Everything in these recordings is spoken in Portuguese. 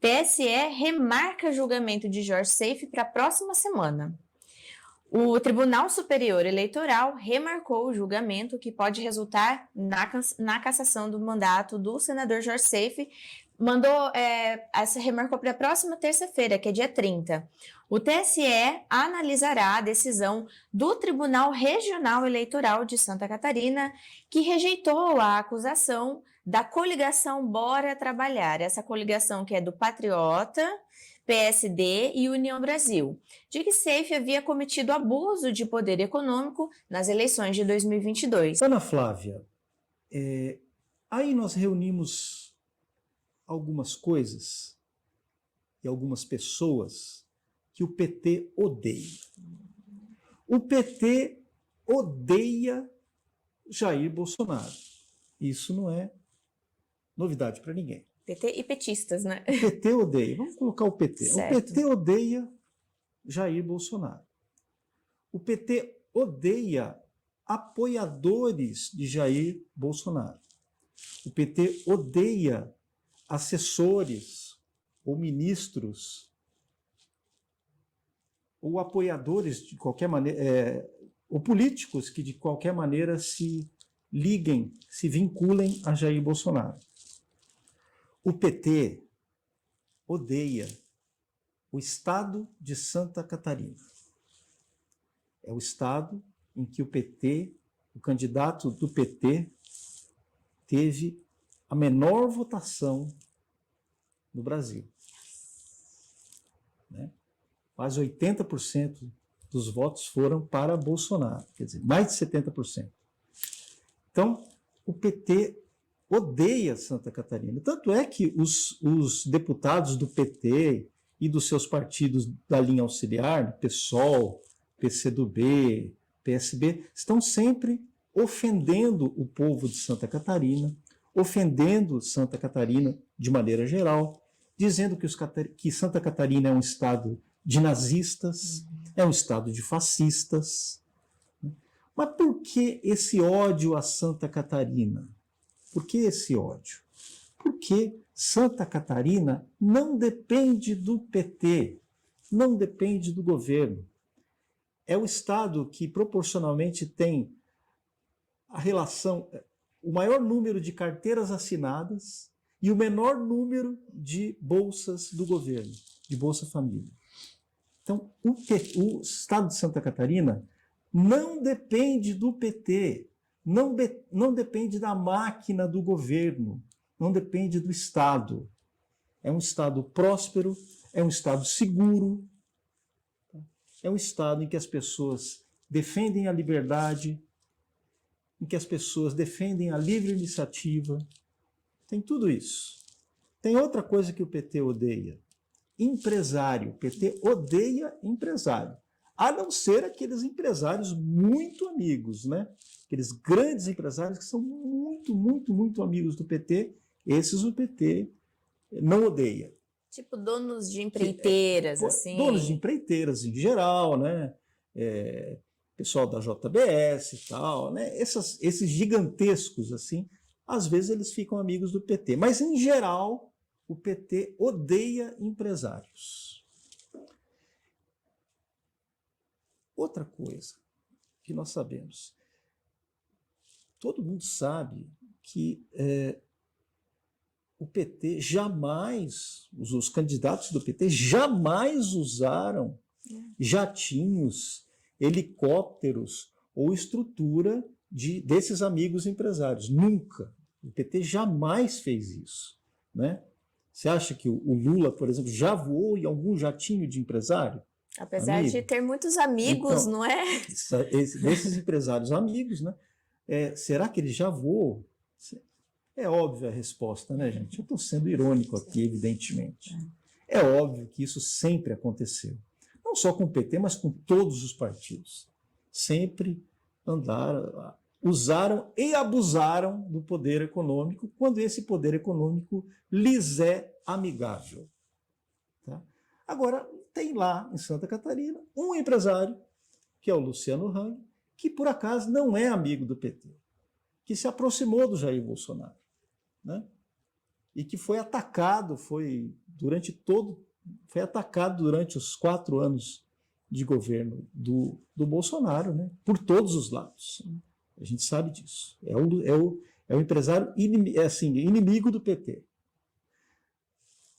TSE remarca julgamento de Jorge Seife para a próxima semana. O Tribunal Superior Eleitoral remarcou o julgamento que pode resultar na cassação do mandato do senador Jorge Seife. Remarcou para a próxima terça-feira, que é dia 30. O TSE analisará a decisão do Tribunal Regional Eleitoral de Santa Catarina, que rejeitou a acusação da coligação Bora Trabalhar, essa coligação que é do Patriota, PSD e União Brasil, de que Seife havia cometido abuso de poder econômico nas eleições de 2022. Ana Flávia, aí nós reunimos algumas coisas e algumas pessoas que o PT odeia. O PT odeia Jair Bolsonaro. Isso não é novidade para ninguém. PT e petistas, né? O PT odeia. Vamos colocar o PT. Certo. O PT odeia Jair Bolsonaro. O PT odeia apoiadores de Jair Bolsonaro. O PT odeia assessores ou ministros ou apoiadores de qualquer maneira, ou políticos que de qualquer maneira se liguem, se vinculem a Jair Bolsonaro. O PT odeia o estado de Santa Catarina. É o estado em que o PT, o candidato do PT, teve a menor votação no Brasil. Né? Quase 80% dos votos foram para Bolsonaro, quer dizer, mais de 70%. Então, o PT odeia Santa Catarina. Tanto é que os deputados do PT e dos seus partidos da linha auxiliar, PSOL, PCdoB, PSB, estão sempre ofendendo o povo de Santa Catarina, ofendendo Santa Catarina de maneira geral, dizendo que Santa Catarina é um estado de nazistas, é um estado de fascistas. Mas por que esse ódio a Santa Catarina? Por que esse ódio? Porque Santa Catarina não depende do PT, não depende do governo. É o estado que proporcionalmente tem a relação, o maior número de carteiras assinadas e o menor número de bolsas do governo, de Bolsa Família. Então, o estado de Santa Catarina não depende do PT, não depende da máquina do governo, não depende do Estado. É um Estado próspero, é um Estado seguro, é um Estado em que as pessoas defendem a liberdade, em que as pessoas defendem a livre iniciativa. Tem tudo isso. Tem outra coisa que o PT odeia: empresário. O PT odeia empresário. A não ser aqueles empresários muito amigos, né? Aqueles grandes empresários que são muito amigos do PT, esses o PT não odeia. Tipo donos de empreiteiras, assim. Donos de empreiteiras em geral, né? Pessoal da JBS e tal, né? Esses gigantescos, assim, às vezes eles ficam amigos do PT. Mas, em geral, o PT odeia empresários. Outra coisa que nós sabemos, todo mundo sabe que o PT jamais, os candidatos do PT jamais usaram jatinhos, helicópteros ou estrutura desses amigos empresários. Nunca. O PT jamais fez isso. Né? Você acha que o Lula, por exemplo, já voou em algum jatinho de empresário? Apesar de ter muitos amigos, então, não é? Desses empresários amigos, né? Será que ele já voou? É óbvia a resposta, né, gente? Eu estou sendo irônico aqui, evidentemente. É óbvio que isso sempre aconteceu. Não só com o PT, mas com todos os partidos. Sempre usaram e abusaram do poder econômico quando esse poder econômico lhes é amigável. Tá? Agora, tem lá em Santa Catarina um empresário, que é o Luciano Hang, que por acaso não é amigo do PT, que se aproximou do Jair Bolsonaro, né? E que foi atacado, foi foi atacado durante os 4 anos de governo do Bolsonaro, né, por todos os lados. A gente sabe disso. É o empresário inimigo do PT.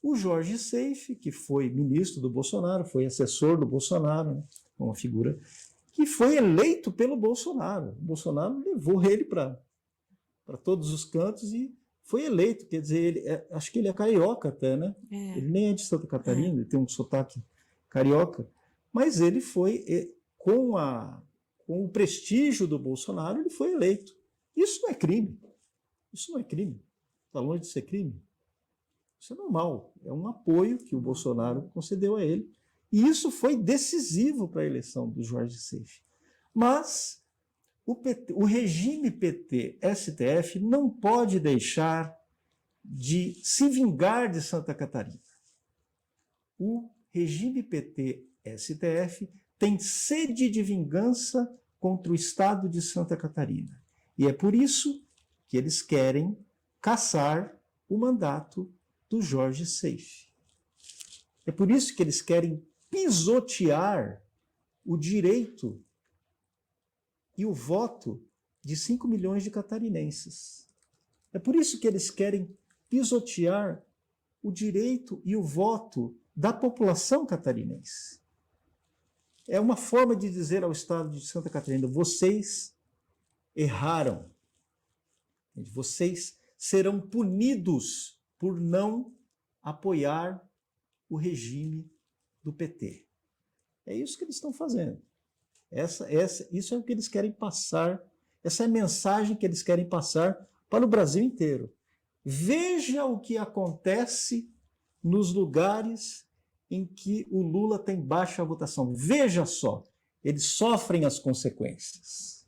O Jorge Seife, que foi ministro do Bolsonaro, foi assessor do Bolsonaro, né, uma figura que foi eleito pelo Bolsonaro. O Bolsonaro levou ele para todos os cantos e foi eleito. Quer dizer, acho que ele é carioca até, né? Ele nem é de Santa Catarina, ele tem um sotaque carioca, mas ele foi, com o prestígio do Bolsonaro, ele foi eleito. Isso não é crime. Isso não é crime. Está longe de ser crime. Isso é normal. É um apoio que o Bolsonaro concedeu a ele. E isso foi decisivo para a eleição do Jorge Seife. Mas o regime PT-STF não pode deixar de se vingar de Santa Catarina. O regime PT-STF tem sede de vingança contra o Estado de Santa Catarina. E é por isso que eles querem cassar o mandato do Jorge Seife. É por isso que eles querem pisotear o direito e o voto de 5 milhões de catarinenses. É por isso que eles querem pisotear o direito e o voto da população catarinense. É uma forma de dizer ao Estado de Santa Catarina: vocês erraram. Vocês serão punidos por não apoiar o regime do PT. É isso que eles estão fazendo. Isso é o que eles querem passar, essa é a mensagem que eles querem passar para o Brasil inteiro. Veja o que acontece nos lugares em que o Lula tem baixa votação. Veja só, eles sofrem as consequências.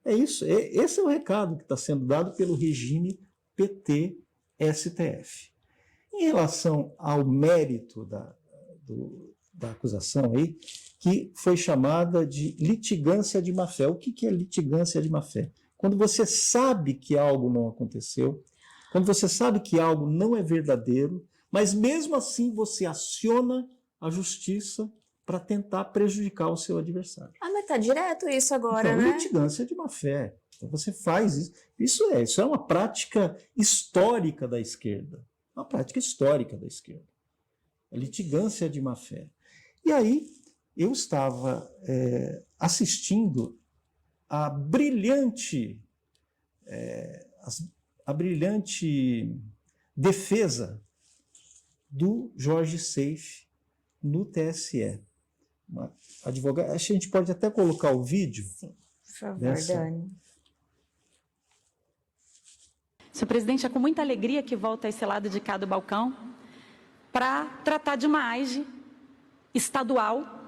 É isso, esse é o recado que está sendo dado pelo regime PT-STF. Em relação ao mérito da acusação aí, que foi chamada de litigância de má-fé. O que é litigância de má-fé? Quando você sabe que algo não aconteceu, quando você sabe que algo não é verdadeiro, mas mesmo assim você aciona a justiça para tentar prejudicar o seu adversário. Mas tá direto isso agora, então, né? Litigância de má-fé. Então você faz isso. Isso é uma prática histórica da esquerda. Uma prática histórica da esquerda. A litigância de má-fé. E aí, eu estava assistindo a brilhante defesa do Jorge Seife no TSE. Uma advogada, acho que a gente pode até colocar o vídeo. Sim, por favor, Dani. Senhor presidente, é com muita alegria que volto a esse lado de cá do balcão para tratar de uma AIGE estadual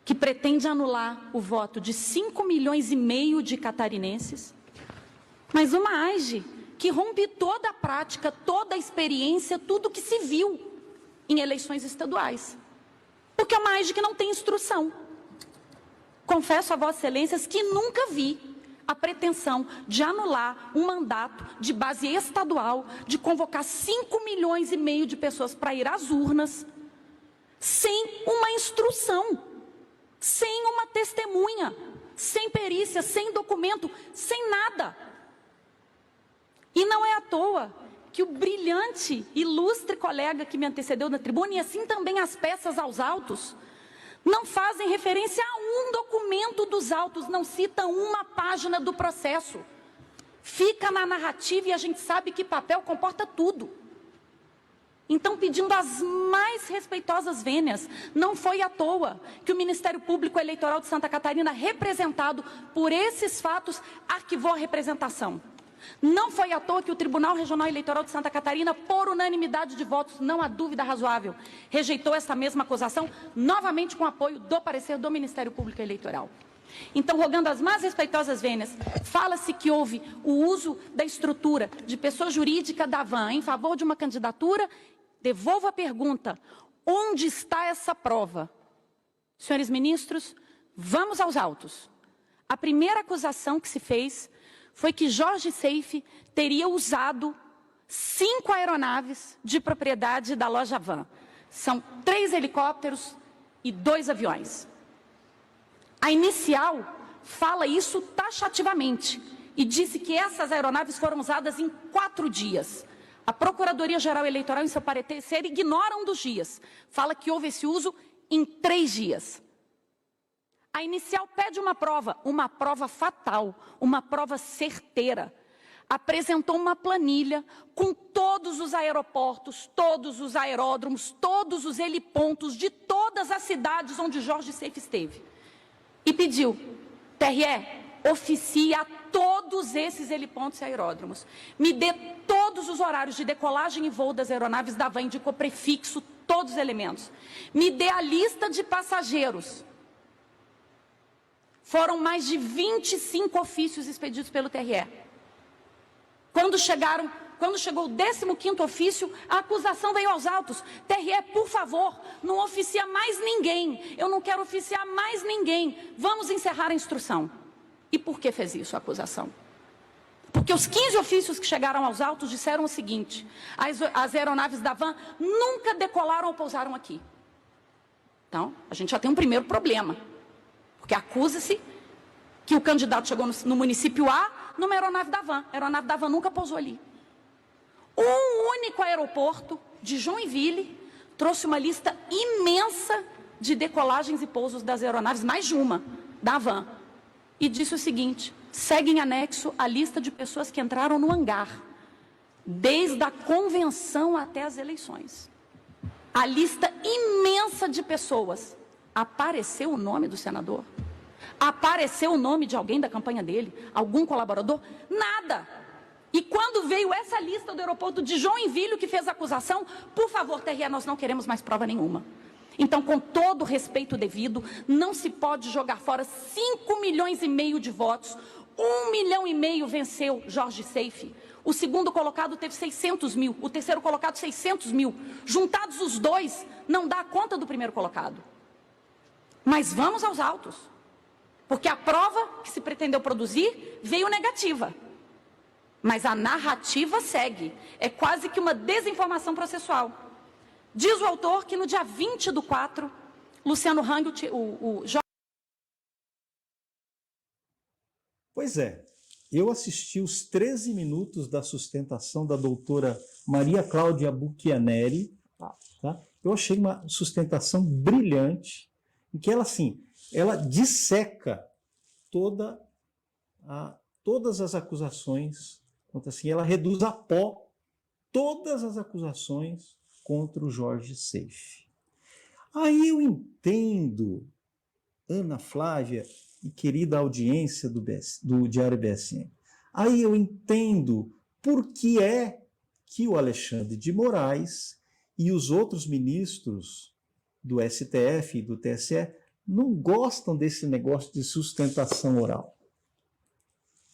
que pretende anular o voto de 5,5 milhões de catarinenses, mas uma AIGE que rompe toda a prática, toda a experiência, tudo que se viu em eleições estaduais. Porque é uma AIGE que não tem instrução. Confesso a Vossas Excelências que nunca vi a pretensão de anular um mandato de base estadual, de convocar 5,5 milhões de pessoas para ir às urnas, sem uma instrução, sem uma testemunha, sem perícia, sem documento, sem nada. E não é à toa que o brilhante, ilustre colega que me antecedeu na tribuna, e assim também as peças aos autos, não fazem referência a um documento dos autos, não citam uma página do processo. Fica na narrativa e a gente sabe que papel comporta tudo. Então, pedindo as mais respeitosas vênias, não foi à toa que o Ministério Público Eleitoral de Santa Catarina, representado por esses fatos, arquivou a representação. Não foi à toa que o Tribunal Regional Eleitoral de Santa Catarina, por unanimidade de votos, não há dúvida razoável, rejeitou essa mesma acusação, novamente com apoio do parecer do Ministério Público Eleitoral. Então, rogando as mais respeitosas vênias, fala-se que houve o uso da estrutura de pessoa jurídica da van em favor de uma candidatura. Devolvo a pergunta: onde está essa prova? Senhores ministros, vamos aos autos. A primeira acusação que se fez foi que Jorge Seife teria usado 5 aeronaves de propriedade da loja Van. São 3 helicópteros e 2 aviões. A inicial fala isso taxativamente e disse que essas aeronaves foram usadas em 4 dias. A Procuradoria-Geral Eleitoral, em seu parecer, ignora um dos dias. Fala que houve esse uso em 3 dias. A inicial pede uma prova fatal, uma prova certeira. Apresentou uma planilha com todos os aeroportos, todos os aeródromos, todos os helipontos de todas as cidades onde Jorge Seife esteve. E pediu, TRE, oficie a todos esses helipontos e aeródromos. Me dê todos os horários de decolagem e voo das aeronaves da Van, indicou prefixo, todos os elementos. Me dê a lista de passageiros. Foram mais de 25 ofícios expedidos pelo TRE. Quando chegou o 15º ofício, a acusação veio aos autos. TRE, por favor, não oficia mais ninguém. Eu não quero oficiar mais ninguém. Vamos encerrar a instrução. E por que fez isso a acusação? Porque os 15 ofícios que chegaram aos autos disseram o seguinte: as aeronaves da Van nunca decolaram ou pousaram aqui. Então, a gente já tem um primeiro problema. Porque acusa-se que o candidato chegou no município A numa aeronave da Van. A aeronave da Van nunca pousou ali. Um único aeroporto de Joinville trouxe uma lista imensa de decolagens e pousos das aeronaves, mais de uma, da Van. E disse o seguinte: segue em anexo a lista de pessoas que entraram no hangar, desde a convenção até as eleições. A lista imensa de pessoas. Apareceu o nome do senador? Apareceu o nome de alguém da campanha dele? Algum colaborador? Nada! E quando veio essa lista do aeroporto de Joinville que fez a acusação, por favor, TRE, nós não queremos mais prova nenhuma. Então, com todo o respeito devido, não se pode jogar fora 5,5 milhões de votos. 1,5 milhão venceu Jorge Seife. O segundo colocado teve 600 mil. O terceiro colocado, 600 mil. Juntados os dois, não dá a conta do primeiro colocado. Mas vamos aos autos. Porque a prova que se pretendeu produzir veio negativa. Mas a narrativa segue. É quase que uma desinformação processual. Diz o autor que no dia 20/4, Luciano Hang, Pois é, eu assisti os 13 minutos da sustentação da doutora Maria Cláudia Buchianeri, tá? Eu achei uma sustentação brilhante, em que ela, assim, ela disseca todas as acusações, assim, ela reduz a pó todas as acusações contra o Jorge Seife. Aí eu entendo, Ana Flávia e querida audiência do Diário BSN, aí eu entendo por que é que o Alexandre de Moraes e os outros ministros do STF e do TSE não gostam desse negócio de sustentação oral.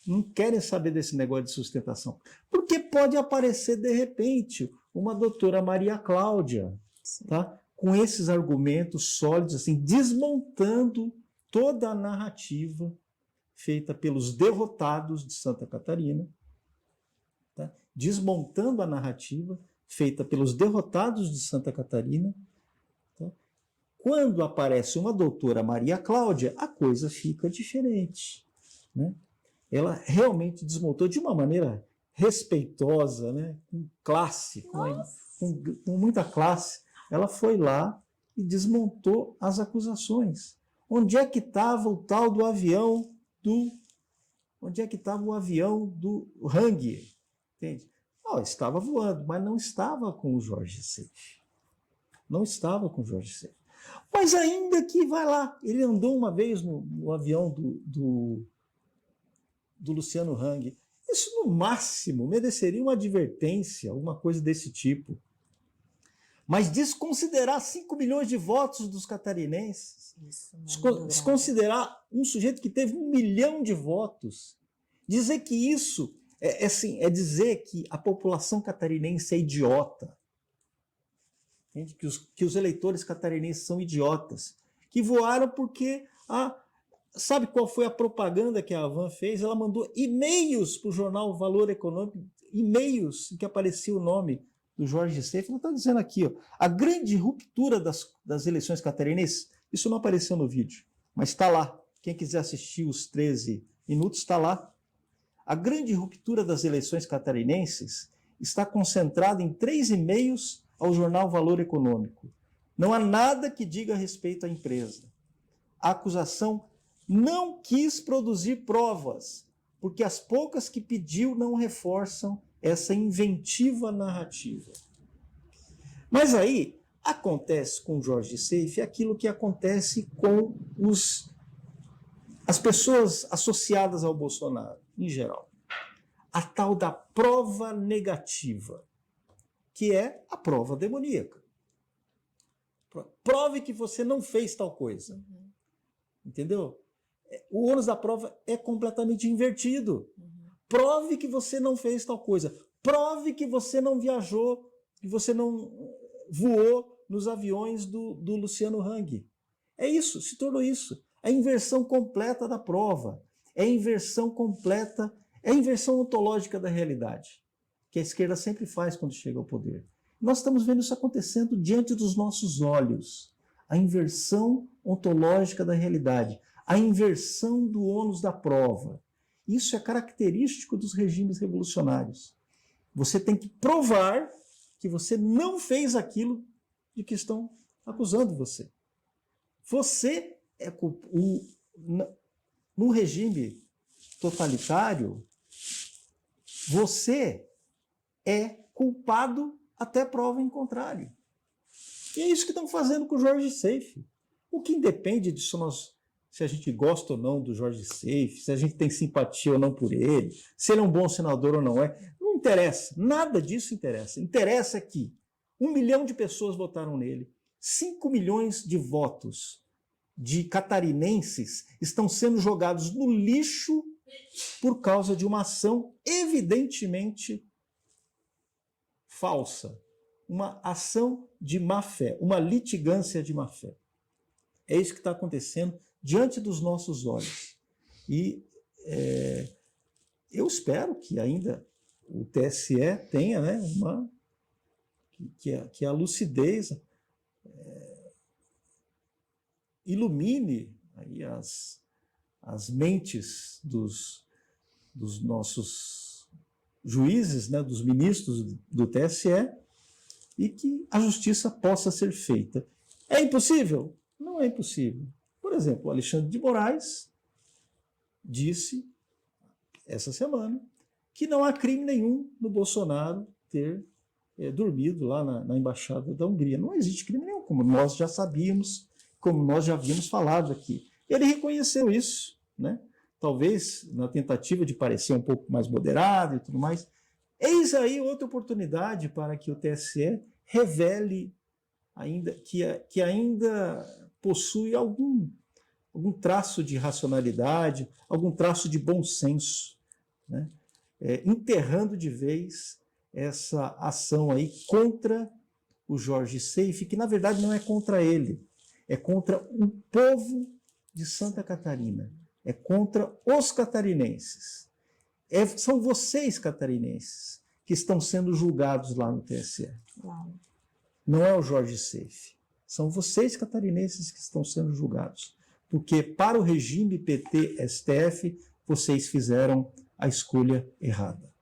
Não querem saber desse negócio de sustentação. Porque pode aparecer, de repente, uma doutora Maria Cláudia, tá? Com esses argumentos sólidos, assim, desmontando toda a narrativa feita pelos derrotados de Santa Catarina, tá? Desmontando a narrativa feita pelos derrotados de Santa Catarina. Tá? Quando aparece uma doutora Maria Cláudia, a coisa fica diferente, né? Ela realmente desmontou de uma maneira respeitosa, né? Com classe, com muita classe. Ela foi lá e desmontou as acusações. Onde é que estava o tal do avião do... Onde é que estava o avião do Hang? Entende? Oh, estava voando, mas não estava com o Jorge Seife. Não estava com o Jorge Seife. Mas ainda que, vai lá, ele andou uma vez no avião do Luciano Hang. Isso, no máximo, mereceria uma advertência, alguma coisa desse tipo. Mas desconsiderar 5 milhões de votos dos catarinenses, desconsiderar um sujeito que teve 1 milhão de votos, dizer que isso é dizer que a população catarinense é idiota, entende? Que os eleitores catarinenses são idiotas, que voaram porque sabe qual foi a propaganda que a Van fez? Ela mandou e-mails para o jornal Valor Econômico e-mails em que aparecia o nome do Jorge Seife, não está dizendo aqui, ó, a grande ruptura das eleições catarinenses, isso não apareceu no vídeo, mas está lá. Quem quiser assistir os 13 minutos, está lá. A grande ruptura das eleições catarinenses está concentrada em 3 e-mails ao jornal Valor Econômico. Não há nada que diga respeito à empresa. A acusação não quis produzir provas, porque as poucas que pediu não reforçam essa inventiva narrativa. Mas aí acontece com Jorge Seife aquilo que acontece com as pessoas associadas ao Bolsonaro, em geral. A tal da prova negativa, que é a prova demoníaca. Prove que você não fez tal coisa. Entendeu? O ônus da prova é completamente invertido. Prove que você não fez tal coisa. Prove que você não viajou, que você não voou nos aviões do Luciano Hang. É isso, se tornou isso. É a inversão completa da prova. É a inversão completa, é a inversão ontológica da realidade, que a esquerda sempre faz quando chega ao poder. Nós estamos vendo isso acontecendo diante dos nossos olhos. A inversão ontológica da realidade. A inversão do ônus da prova. Isso é característico dos regimes revolucionários. Você tem que provar que você não fez aquilo de que estão acusando você. Você é no regime totalitário, você é culpado até prova em contrário. E é isso que estão fazendo com o Jorge Seife. O que independe disso, se a gente gosta ou não do Jorge Seife, se a gente tem simpatia ou não por ele, se ele é um bom senador ou não é, não interessa, nada disso interessa. Interessa que 1 milhão de pessoas votaram nele, 5 milhões de votos de catarinenses estão sendo jogados no lixo por causa de uma ação evidentemente falsa, uma ação de má-fé, uma litigância de má-fé. É isso que está acontecendo diante dos nossos olhos. E eu espero que ainda o TSE tenha, né, que a lucidez ilumine aí as mentes dos nossos juízes, né, dos ministros do TSE, e que a justiça possa ser feita. É impossível? Não é impossível. Por exemplo, o Alexandre de Moraes disse, essa semana, que não há crime nenhum no Bolsonaro ter dormido lá na Embaixada da Hungria. Não existe crime nenhum, como nós já sabíamos, como nós já havíamos falado aqui. Ele reconheceu isso, né? Talvez na tentativa de parecer um pouco mais moderado e tudo mais. Eis aí outra oportunidade para que o TSE revele ainda que ainda possui algum traço de racionalidade, algum traço de bom senso, né? Enterrando de vez essa ação aí contra o Jorge Seife, que na verdade não é contra ele, é contra o povo de Santa Catarina, é contra os catarinenses. São vocês, catarinenses, que estão sendo julgados lá no TSE. Uau. Não é o Jorge Seife. São vocês, catarinenses, que estão sendo julgados. Porque para o regime PT-STF, vocês fizeram a escolha errada.